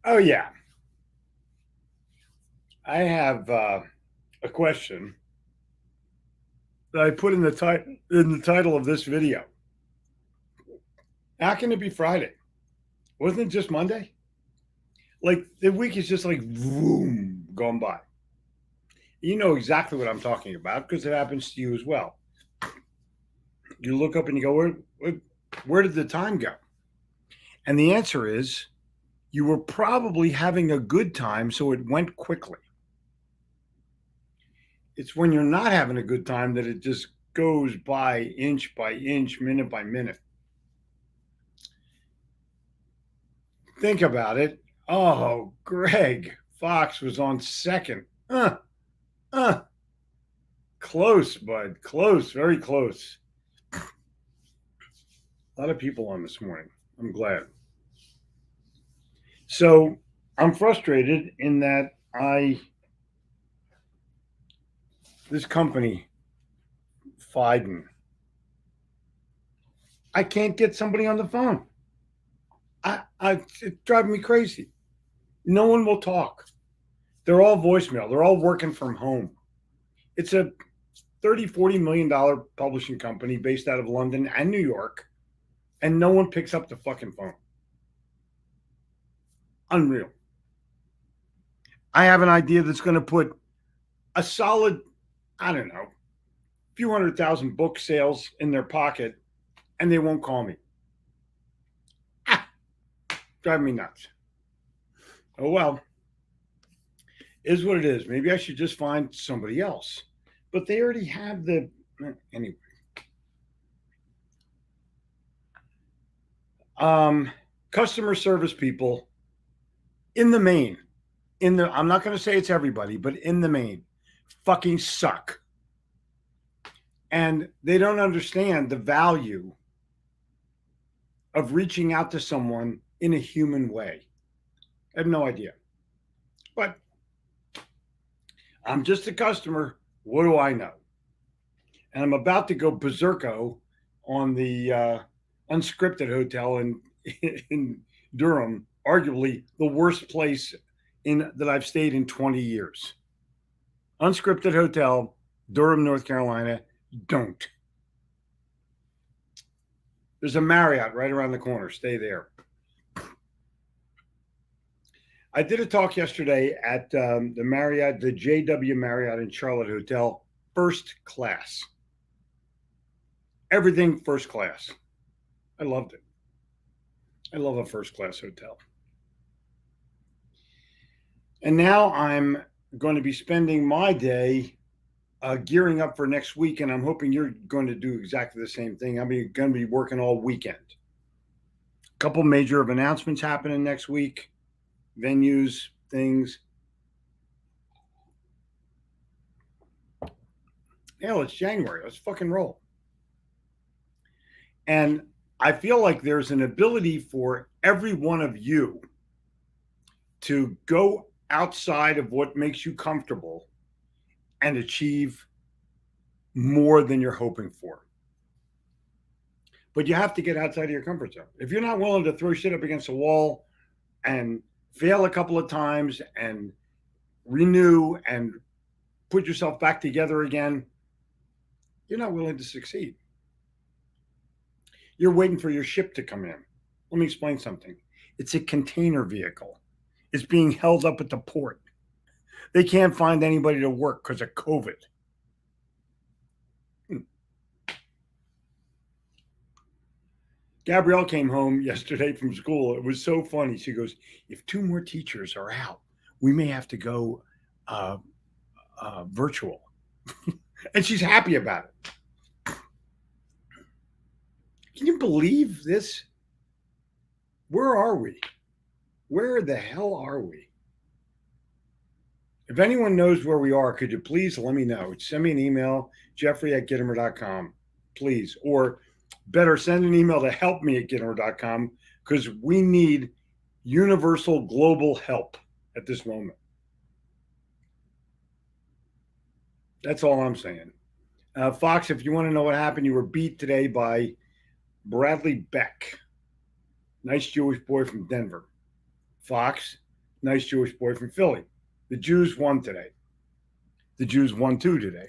Oh yeah, I have a question that I put in the title of this video. How can it be Friday? Wasn't it just Monday? Like the week is just like boom gone by. You know exactly what I'm talking about because it happens to you as well. You look up and you go, where did the time go? And the answer is you were probably having a good time, so it went quickly. It's when you're not having a good time that it just goes by inch, minute by minute. Think about it. Oh, Greg Fox was on second. Uh, close, bud. Close, very close. A lot of people on this morning. I'm glad. So I'm frustrated in that this company, Fiden, I can't get somebody on the phone. It's driving me crazy. No one will talk. They're all voicemail. They're all working from home. It's a 30, $40 million publishing company based out of London and New York, and no one picks up the fucking phone. Unreal. I have an idea that's going to put a solid, I don't know, few 100,000 book sales in their pocket, and they won't call me. Ah, drive me nuts. Oh well, is what it is. Maybe I should just find somebody else. But they already have the anyway. Um, Customer service people in the main, I'm not going to say it's everybody, but in the main, fucking suck. And they don't understand the value of reaching out to someone in a human way. I have no idea. But I'm just a customer. What do I know? And I'm about to go berserko on the unscripted hotel in Durham, arguably the worst place in that I've stayed in 20 years. Unscripted hotel, Durham, North Carolina. Don't. There's a Marriott right around the corner. Stay there. I did a talk yesterday at the Marriott, the JW Marriott in Charlotte Hotel, first class. Everything first class. I loved it. I love a first class hotel. And now I'm going to be spending my day gearing up for next week, and I'm hoping you're going to do exactly the same thing. I'm going to be working all weekend. A couple major of announcements happening next week, venues, things. Hell, it's January. Let's fucking roll. And I feel like there's an ability for every one of you to go outside of what makes you comfortable and achieve more than you're hoping for. But you have to get outside of your comfort zone. If you're not willing to throw shit up against a wall and fail a couple of times and renew and put yourself back together again, you're not willing to succeed. You're waiting for your ship to come in. Let me explain something. It's a container vehicle. It's being held up at the port. They can't find anybody to work because of COVID. Gabrielle came home yesterday from school. It was so funny. She goes, if two more teachers are out, we may have to go virtual. And she's happy about it. Can you believe this? Where are we? Where the hell are we? If anyone knows where we are, could you please let me know? Send me an email, jeffrey@gittimer.com, please. Or better, send an email to helpme@gittimer.com because we need universal global help at this moment. That's all I'm saying. Fox, if you want to know what happened, you were beat today by Bradley Beck, nice Jewish boy from Denver. Fox, Nice Jewish boy from Philly. The Jews won today. The Jews won too today.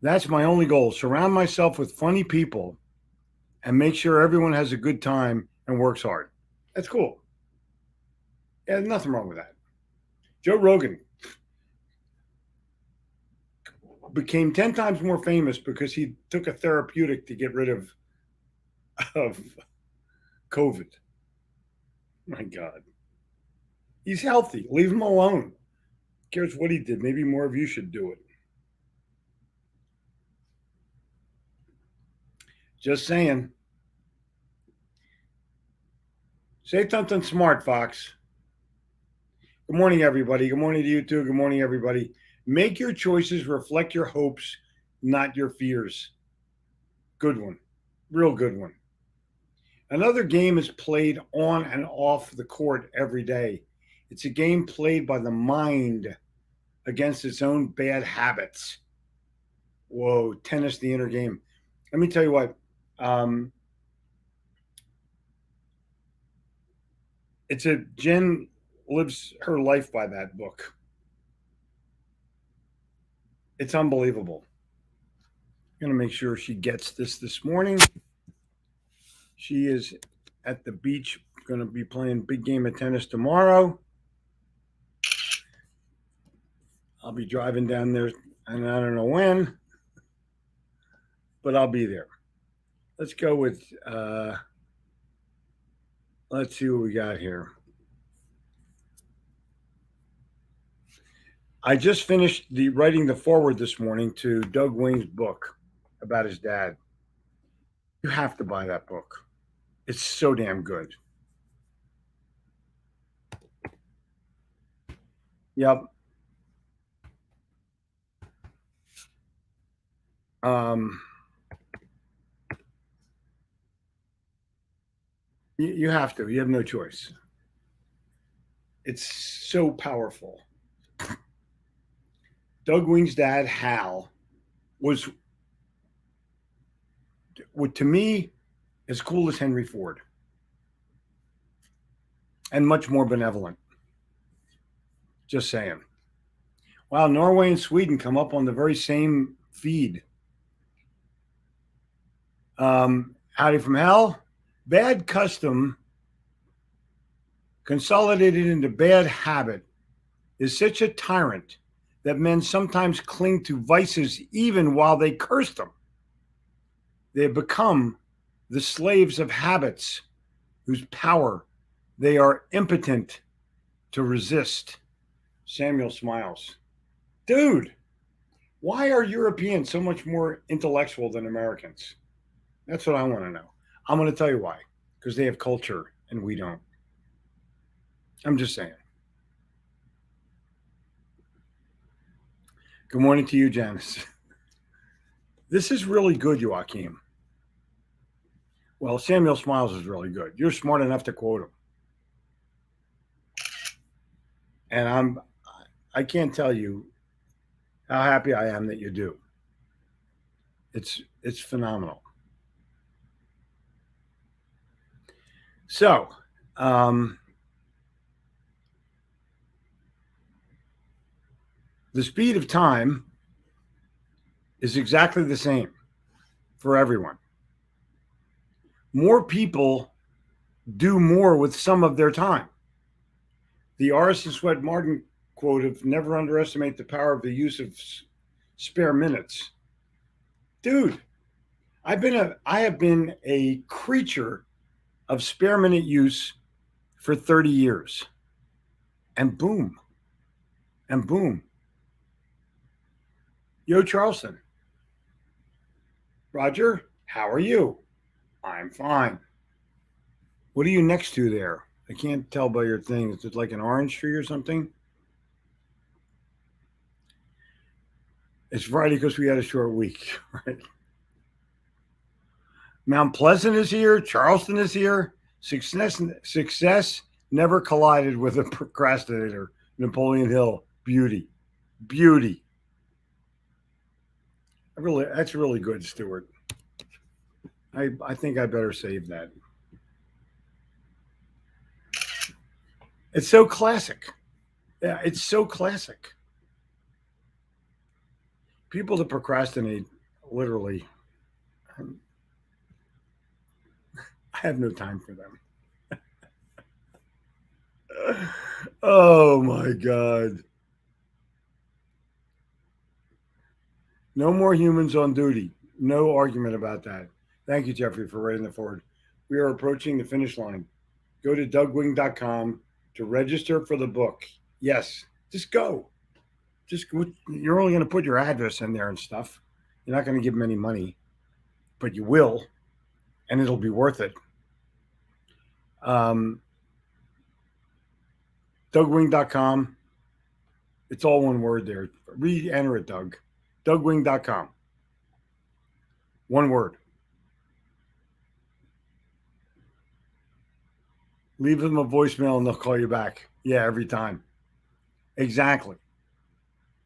That's my only goal. Surround myself with funny people and make sure everyone has a good time and works hard. That's cool. Yeah, nothing wrong with that. Joe Rogan became 10 times more famous because he took a therapeutic to get rid of COVID. My God. He's healthy. Leave him alone. Who cares what he did? Maybe more of you should do it. Just saying. Say something smart, Fox. Good morning, everybody. Good morning to you too. Good morning, everybody. Make your choices reflect your hopes, not your fears. Good one. Real good one. Another game is played on and off the court every day. It's a game played by the mind against its own bad habits. Whoa, tennis, the inner game. Let me tell you what. It's a Jen lives her life by that book. It's unbelievable. I'm going to make sure she gets this morning. She is at the beach, going to be playing big game of tennis tomorrow. I'll be driving down there, and I don't know when, but I'll be there. Let's go with, let's see what we got here. I just finished writing the foreword this morning to Doug Wayne's book about his dad. You have to buy that book. It's so damn good. Yep. You have to. You have no choice. It's so powerful. Doug Wayne's dad, Hal, was, to me, as cool as Henry Ford and much more benevolent. Just saying. Wow, Norway and Sweden come up on the very same feed. Howdy from hell. Bad custom consolidated into bad habit is such a tyrant that men sometimes cling to vices even while they curse them. They have become the slaves of habits whose power they are impotent to resist. Samuel smiles. Dude, why are Europeans so much more intellectual than Americans? That's what I want to know. I'm going to tell you why. Because they have culture and we don't. I'm just saying. Good morning to you, Janice. This is really good, Joachim. Well, Samuel Smiles is really good. You're smart enough to quote him. And I can't tell you how happy I am that you do. It's phenomenal. So, the speed of time is exactly the same for everyone. More people do more with some of their time. The Orison Swett Martin quote of never underestimate the power of the use of spare minutes. Dude, I have been a creature of spare minute use for 30 years. And boom. And boom. Yo, Charleston. Roger, how are you? I'm fine. What are you next to there? I can't tell by your thing. Is it like an orange tree or something? It's Friday because we had a short week, right? Mount Pleasant is here. Charleston is here. Success never collided with a procrastinator. Napoleon Hill. Beauty. That's really good, Stuart. I think I better save that. It's so classic. Yeah, it's so classic. People that procrastinate, literally, I have no time for them. Oh my God. No more humans on duty. No argument about that. Thank you, Jeffrey, for writing that forward. We are approaching the finish line. Go to dougwing.com to register for the book. Yes, just go. Just you're only going to put your address in there and stuff. You're not going to give them any money, but you will, and it'll be worth it. Dougwing.com. It's all one word there. Re-enter it, Doug. Dougwing.com. One word. Leave them a voicemail and they'll call you back. Yeah, every time. Exactly.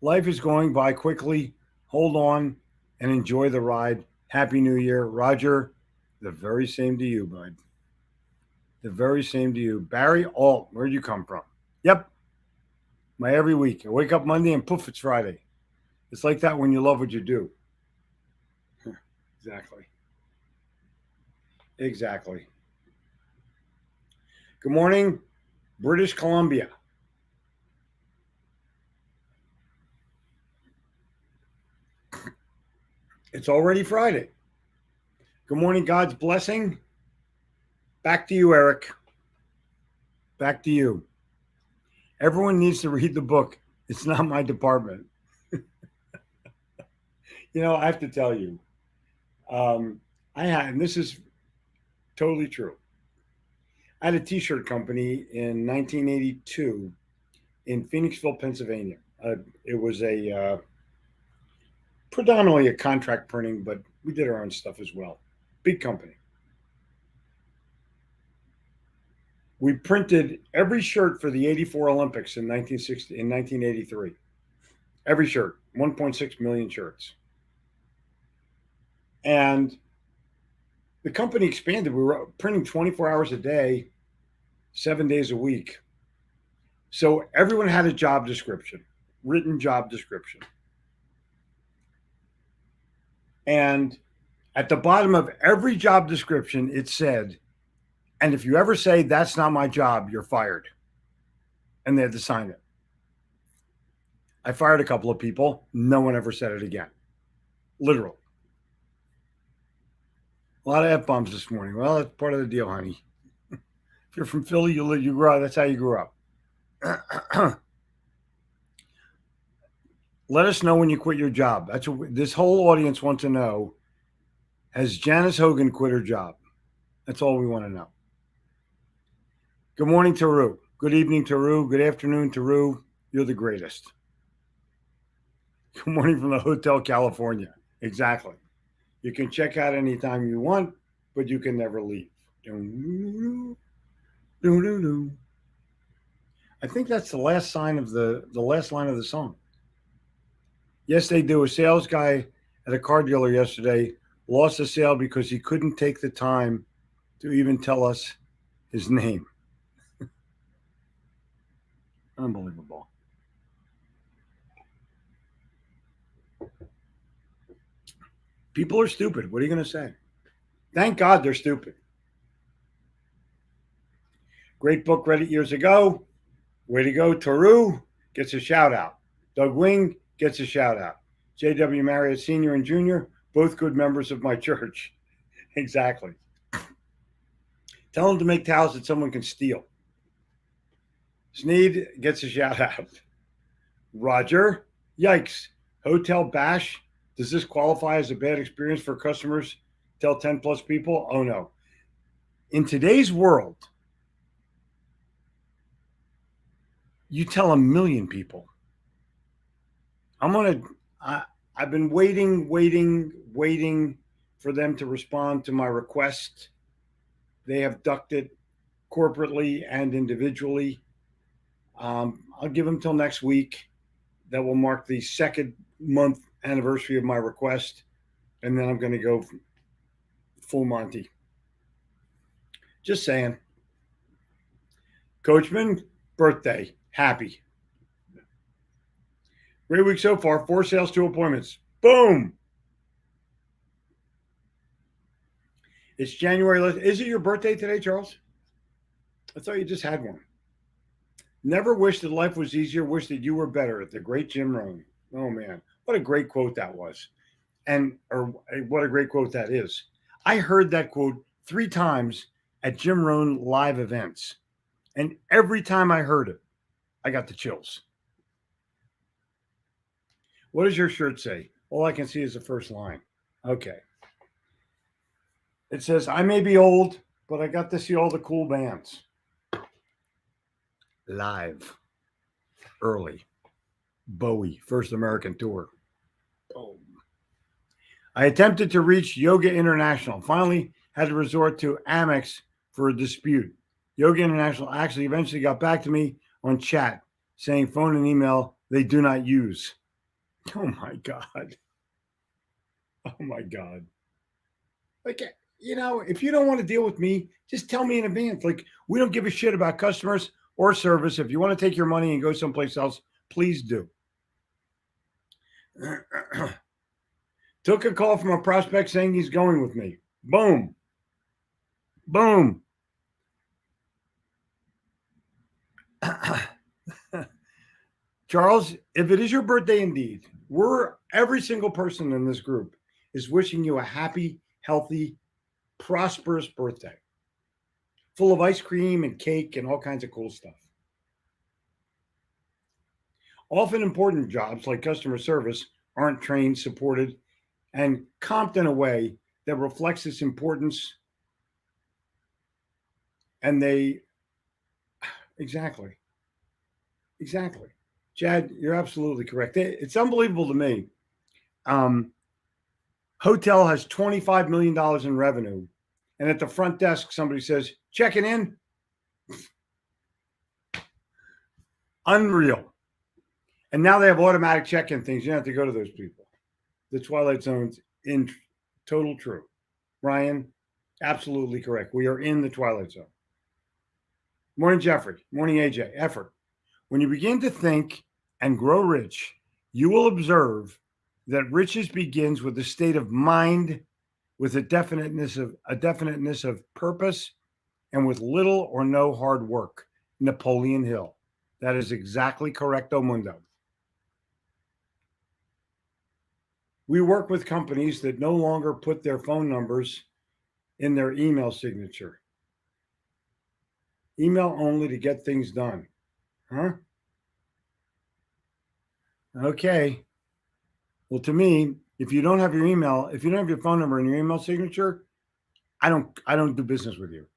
Life is going by quickly. Hold on and enjoy the ride. Happy New Year. Roger, the very same to you, bud. The very same to you. Barry Alt, where'd you come from? Yep. My every week. I wake up Monday and poof, it's Friday. It's like that when you love what you do. Exactly. Exactly. Good morning, British Columbia. It's already Friday. Good morning, God's blessing. Back to you, Eric. Back to you. Everyone needs to read the book. It's not my department. I have to tell you, I had, and this is totally true. I had a T-shirt company in 1982 in Phoenixville, Pennsylvania. It was a predominantly a contract printing, but we did our own stuff as well. Big company. We printed every shirt for the '84 Olympics in 1983. Every shirt, 1.6 million shirts. And the company expanded. We were printing 24 hours a day, 7 days a week. So everyone had a job description, written job description. And at the bottom of every job description, it said, and if you ever say that's not my job, you're fired. And they had to sign it. I fired a couple of people. No one ever said it again. Literal. A lot of F-bombs this morning. Well, that's part of the deal, honey. If you're from Philly, you grew up. That's how you grew up. Let us know when you quit your job. That's what this whole audience wants to know. Has Janice Hogan quit her job? That's all we want to know. Good morning, Taru. Good evening, Taru. Good afternoon, Taru. You're the greatest. Good morning from the Hotel California. Exactly. You can check out anytime you want, but you can never leave. I think that's the last line of the last line of the song. Yes, they do. A sales guy at a car dealer yesterday lost a sale because he couldn't take the time to even tell us his name. Unbelievable. People are stupid. What are you going to say? Thank God they're stupid. Great book, read it years ago. Way to go. Taru gets a shout out. Doug Wing gets a shout out. J.W. Marriott Sr. and Jr., both good members of my church. Exactly. Tell them to make towels that someone can steal. Sneed gets a shout out. Roger, yikes. Hotel Bash. Does this qualify as a bad experience for customers? Tell 10 plus people? Oh no. In today's world, you tell 1 million people. I've been waiting for them to respond to my request. They have ducked it corporately and individually. I'll give them till next week. That will mark the second month anniversary of my request. And then I'm going to go full Monty. Just saying. Coachman, birthday. Happy. Great week so far. 4 sales, 2 appointments. Boom. It's January. Is it your birthday today, Charles? I thought you just had one. Never wish that life was easier. Wish that you were better. At the great Jim Rohn. Oh, man. What a great quote that was. Or what a great quote that is. I heard that quote 3 times at Jim Rohn live events. And every time I heard it, I got the chills. What does your shirt say? All I can see is the first line. Okay. It says, I may be old, but I got to see all the cool bands. Live. Early. Bowie, First American Tour. Boom. I attempted to reach Yoga International. Finally, had to resort to Amex for a dispute. Yoga International actually eventually got back to me on chat saying phone and email they do not use. Oh my God. Oh my God. Like, if you don't want to deal with me, just tell me in advance. Like, we don't give a shit about customers or service. If you want to take your money and go someplace else, please do. Took a call from a prospect saying he's going with me. Boom. Boom. Charles, if it is your birthday indeed, every single person in this group is wishing you a happy, healthy, prosperous birthday, full of ice cream and cake and all kinds of cool stuff. Often important jobs like customer service aren't trained, supported, and comped in a way that reflects its importance. And exactly. Chad, you're absolutely correct. It's unbelievable to me. Hotel has $25 million in revenue. And at the front desk, somebody says, checking in. Unreal. And now they have automatic check-in things. You don't have to go to those people. The Twilight Zone's in total true. Ryan, absolutely correct. We are in the Twilight Zone. Morning, Jeffrey. Morning, AJ. Effort. When you begin to think and grow rich, you will observe that riches begins with a state of mind, with a definiteness of purpose, and with little or no hard work. Napoleon Hill. That is exactly correcto mundo. We work with companies that no longer put their phone numbers in their email signature. Email only to get things done. Huh? Okay. Well, to me, if you don't have your email, if you don't have your phone number in your email signature, I don't do business with you.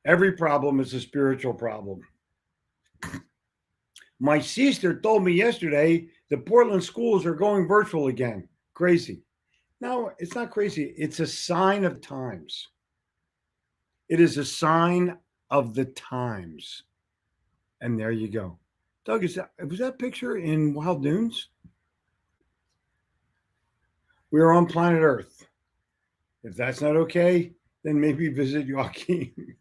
Every problem is a spiritual problem. My sister told me yesterday the Portland schools are going virtual again. Crazy. No, it's not crazy. It's a sign of times. It is a sign of the times. And there you go. Doug, was that picture in Wild Dunes? We are on planet Earth. If that's not okay, then maybe visit Joaquin.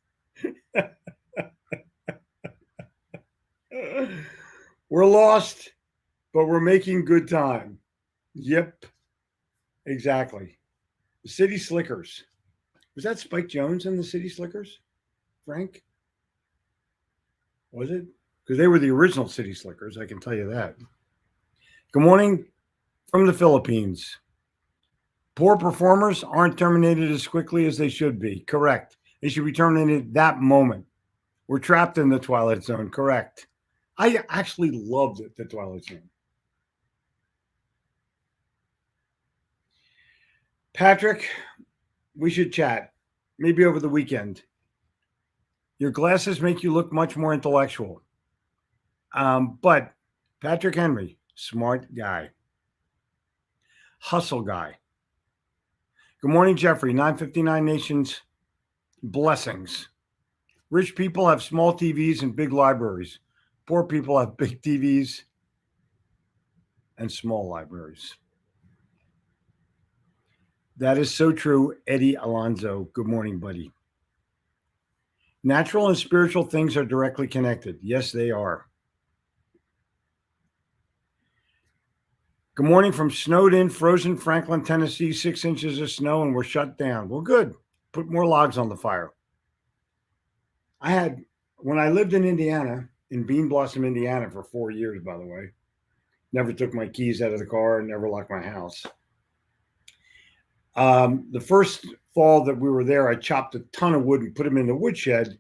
We're lost, but we're making good time. Yep, exactly. The City Slickers. Was that Spike Jones in the City Slickers, Frank? Was it? Because they were the original City Slickers, I can tell you that. Good morning from the Philippines. Poor performers aren't terminated as quickly as they should be. Correct. They should be terminated that moment. We're trapped in the Twilight Zone. Correct. I actually loved it, the Twilight Zone. Patrick, we should chat, maybe over the weekend. Your glasses make you look much more intellectual. But Patrick Henry, smart guy. Hustle guy. Good morning, Jeffrey. 959 Nations, blessings. Rich people have small TVs and big libraries. Poor people have big TVs and small libraries. That is so true, Eddie Alonso. Good morning, buddy. Natural and spiritual things are directly connected. Yes, they are. Good morning from snowed in, frozen Franklin, Tennessee, 6 inches of snow, and we're shut down. Well, good. Put more logs on the fire. When I lived in Indiana, in Bean Blossom, Indiana, for 4 years, by the way, never took my keys out of the car and never locked my house. The first fall that we were there, I chopped a ton of wood and put them in the woodshed.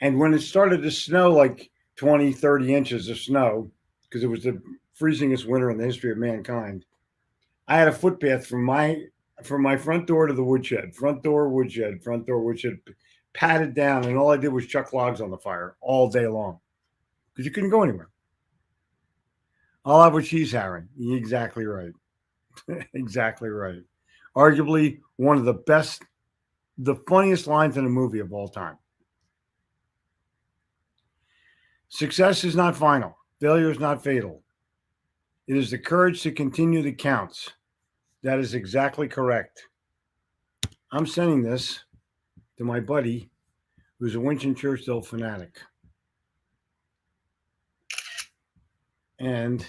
And when it started to snow, like 20, 30 inches of snow, because it was the freezingest winter in the history of mankind, I had a footpath from my front door to the woodshed, front door, woodshed, patted down. And all I did was chuck logs on the fire all day long because you couldn't go anywhere. I'll have what she's having. Exactly right. Exactly right. Arguably one of the best, the funniest lines in a movie of all time. Success is not final. Failure is not fatal. It is the courage to continue that counts. That is exactly correct. I'm sending this to my buddy who's a Winston Churchill fanatic. And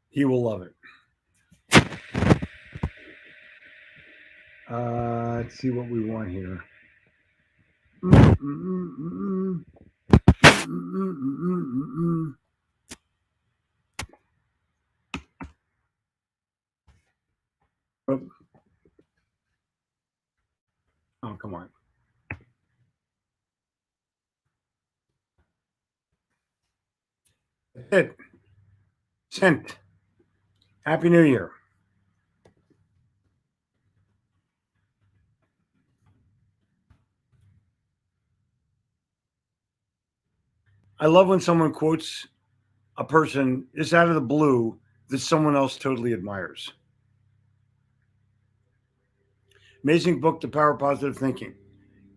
he will love it. Let's see what we want here. Oh, come on. It. Sent. Happy New Year. I love when someone quotes a person is out of the blue that someone else totally admires. Amazing book, The Power of Positive Thinking.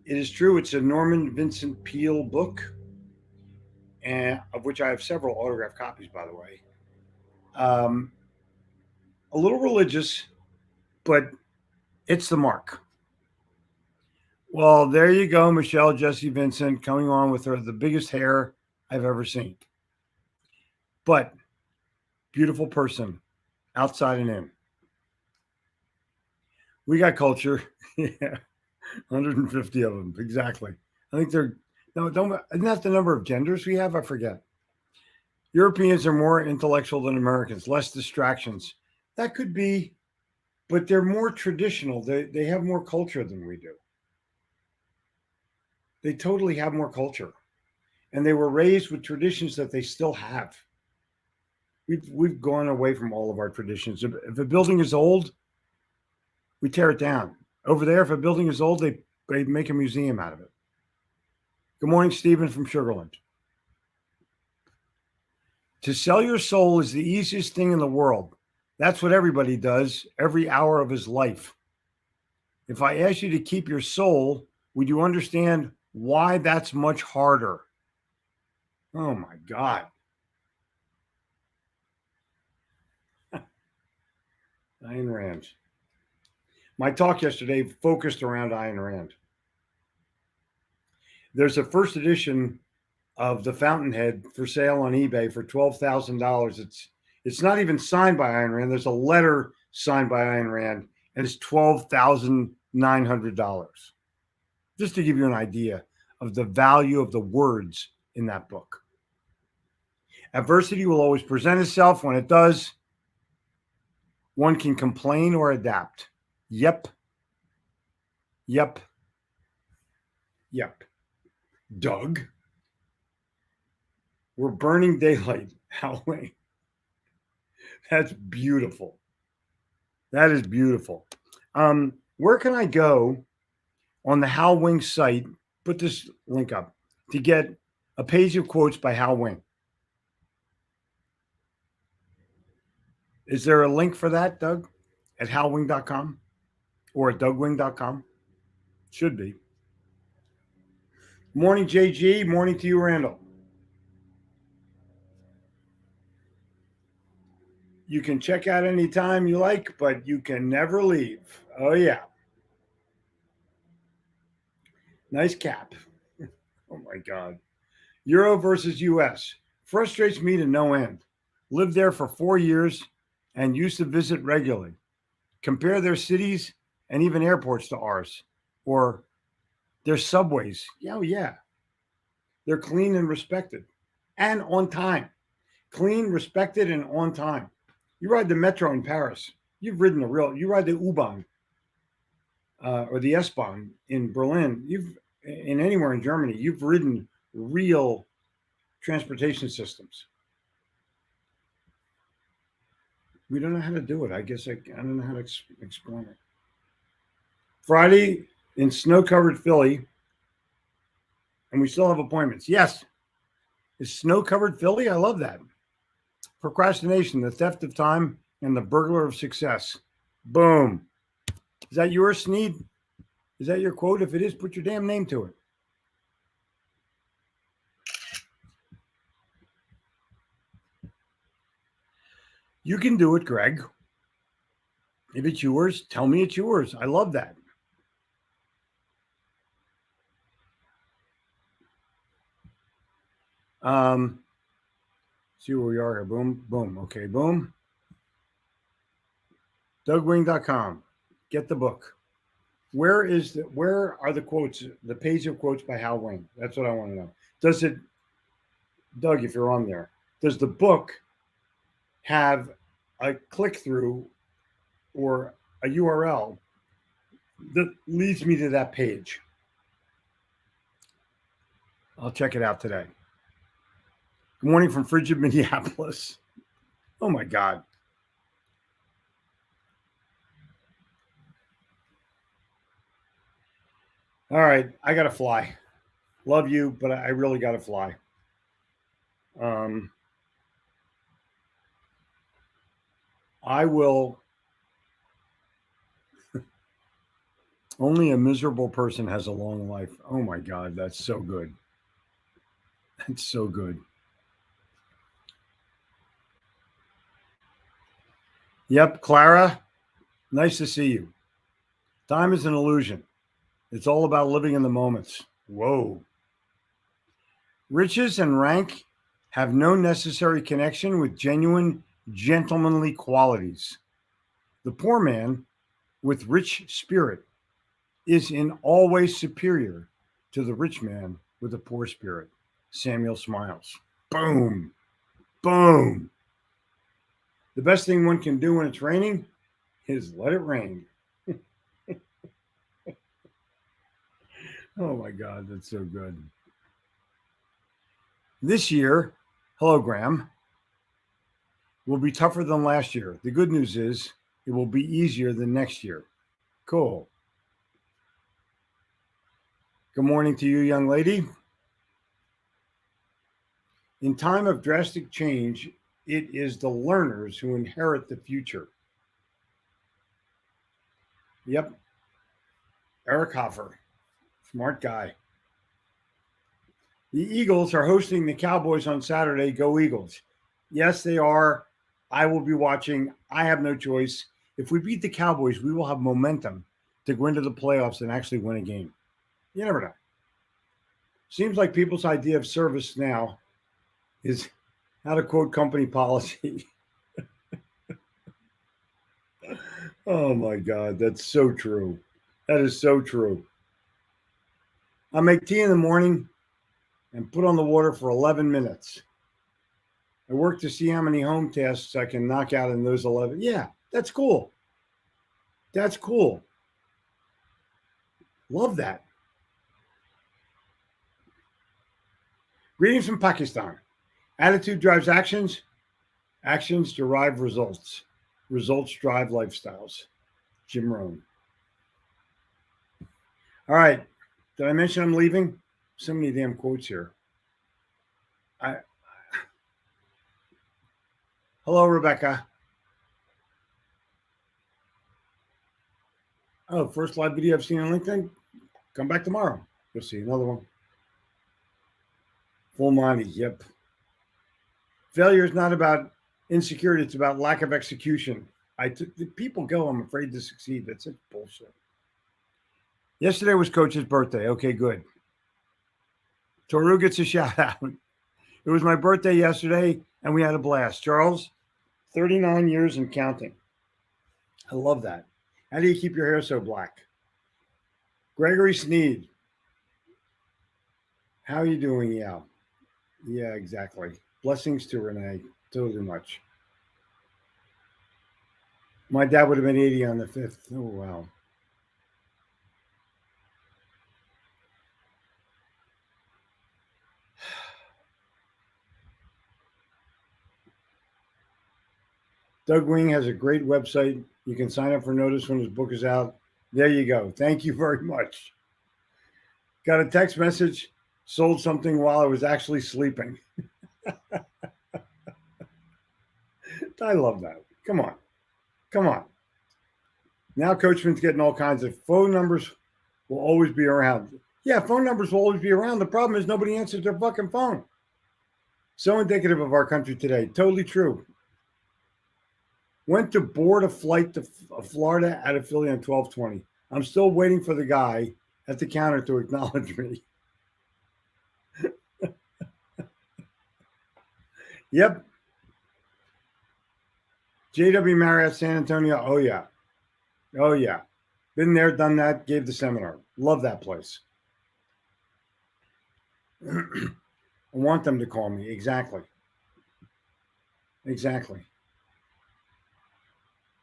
It is true. It's a Norman Vincent Peale book, and of which I have several autographed copies, by the way. A little religious, but it's the mark. Well, there you go, Michelle Jessie Vincent coming on with the biggest hair I've ever seen. But beautiful person, outside and in. We got culture. Yeah, 150 of them exactly. I think they're no, don't. Isn't that the number of genders we have? I forget. Europeans are more intellectual than Americans, less distractions. That could be, but they're more traditional. They have more culture than we do. They totally have more culture, and they were raised with traditions that they still have. We've gone away from all of our traditions. If a building is old, we tear it down. Over there, if a building is old, they make a museum out of it. Good morning, Stephen from Sugarland. To sell your soul is the easiest thing in the world. That's what everybody does every hour of his life. If I asked you to keep your soul, would you understand why that's much harder? Oh my God. Ayn Rand. My talk yesterday focused around Ayn Rand. There's a first edition of The Fountainhead for sale on eBay for $12,000. It's not even signed by Ayn Rand. There's a letter signed by Ayn Rand, and it's $12,900. Just to give you an idea of the value of the words in that book. Adversity will always present itself. When it does, one can complain or adapt. Yep. Yep. Yep. Doug, we're burning daylight. Howling. That's beautiful. That is beautiful. Where can I go on the Hal Wing site? Put this link up to get a page of quotes by Hal Wing. Is there a link for that, Doug, at halwing.com or at dougwing.com? Should be. Morning, JG. Morning to you, Randall. You can check out anytime you like, but you can never leave. Oh, yeah. Nice cap. Oh, my God. Euro versus US. Frustrates me to no end. Lived there for 4 years and used to visit regularly. Compare their cities and even airports to ours or their subways. Yeah, oh, yeah. They're clean and respected and on time. Clean, respected, and on time. You ride the metro in Paris. You've ridden you ride the U-Bahn or the S-Bahn in Berlin. In anywhere in Germany, you've ridden real transportation systems. We don't know how to do it. I guess I don't know how to explain it. Friday in snow-covered Philly, and we still have appointments. Yes, is snow-covered Philly? I love that. Procrastination, the theft of time, and the burglar of success. Boom. Is that yours, Sneed? Is that your quote? If it is, put your damn name to it. You can do it, Greg. If it's yours, tell me it's yours. I love that. See where we are here. Boom, boom. Okay, boom. DougWing.com. Get the book. Where are the quotes? The page of quotes by Hal Wing. That's what I want to know. Does it, Doug? If you're on there, does the book have a click through or a URL that leads me to that page? I'll check it out today. Good morning from frigid Minneapolis. Oh my God. All right, I gotta fly. Love you, but I really gotta fly. I will. Only a miserable person has a long life. Oh my God, that's so good. That's so good. Yep, Clara, nice to see you. Time is an illusion. It's all about living in the moments. Whoa. Riches and rank have no necessary connection with genuine gentlemanly qualities. The poor man with rich spirit is in all ways superior to the rich man with a poor spirit. Samuel Smiles. Boom. Boom. The best thing one can do when it's raining is let it rain. Oh my God, that's so good. This year, hologram, will be tougher than last year. The good news is it will be easier than next year. Cool. Good morning to you, young lady. In time of drastic change, it is the learners who inherit the future. Yep. Eric Hoffer, smart guy. The Eagles are hosting the Cowboys on Saturday. Go Eagles. Yes, they are. I will be watching. I have no choice. If we beat the Cowboys, we will have momentum to go into the playoffs and actually win a game. You never know. Seems like people's idea of service now is how to quote company policy. Oh my God, that's so true. That is so true. I make tea in the morning and put on the water for 11 minutes. I work to see how many home tasks I can knock out in those 11. Yeah, that's cool. That's cool. Love that. Greetings from Pakistan. Attitude drives actions. Actions derive results. Results drive lifestyles. Jim Rohn. All right. Did I mention I'm leaving? So many damn quotes here. Hello, Rebecca. Oh, first live video I've seen on LinkedIn. Come back tomorrow. You'll see another one. Full Monty. Yep. Failure is not about insecurity. It's about lack of execution. People go, I'm afraid to succeed. That's such bullshit. Yesterday was Coach's birthday. Okay, good. Toru gets a shout out. It was my birthday yesterday, and we had a blast. Charles, 39 years and counting. I love that. How do you keep your hair so black? Gregory Sneed. How are you doing, Yao? Yeah, exactly. Blessings to Renee. Totally much. My dad would have been 80 on the 5th. Oh, wow. Doug Wing has a great website. You can sign up for notice when his book is out. There you go. Thank you very much. Got a text message, sold something while I was actually sleeping. I love that. Come on. Come on. Now Coachman's getting all kinds of phone numbers will always be around. Yeah, phone numbers will always be around. The problem is nobody answers their fucking phone. So indicative of our country today. Totally true. Went to board a flight to Florida out of Philly on 12/20. I'm still waiting for the guy at the counter to acknowledge me. Yep. JW Marriott San Antonio. Oh, yeah. Oh, yeah. Been there, done that, gave the seminar. Love that place. I want them to call me. Exactly. Exactly.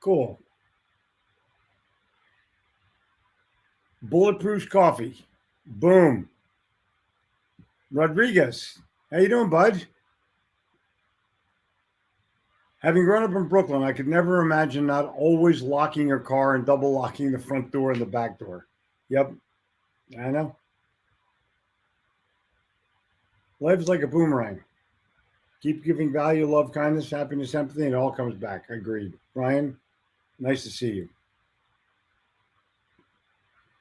Cool. Bulletproof coffee. Boom. Rodriguez. How you doing, bud? Having grown up in Brooklyn, I could never imagine not always locking your car and double locking the front door and the back door. Yep. I know. Life's like a boomerang. Keep giving value, love, kindness, happiness, empathy, and it all comes back. Agreed. Ryan, nice to see you.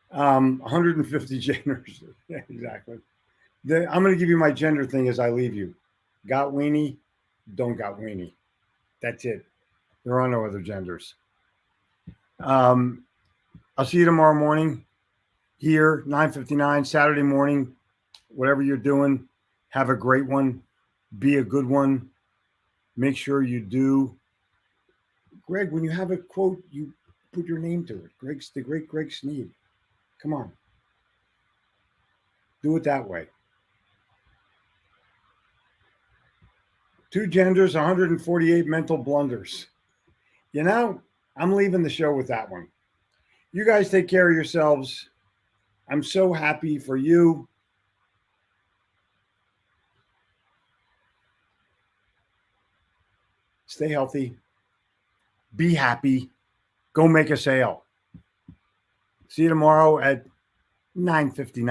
150 genders. Yeah, exactly. I'm going to give you my gender thing as I leave you. Got weenie, don't got weenie. That's it. There are no other genders. I'll see you tomorrow morning here, 9:59, Saturday morning. Whatever you're doing, have a great one. Be a good one. Make sure you do. Greg, when you have a quote, you put your name to it. Greg's the great Greg Sneed. Come on. Do it that way. 2 genders, 148 mental blunders. You know, I'm leaving the show with that one. You guys take care of yourselves. I'm so happy for you. Stay healthy. Be happy. Go make a sale. See you tomorrow at 9:59.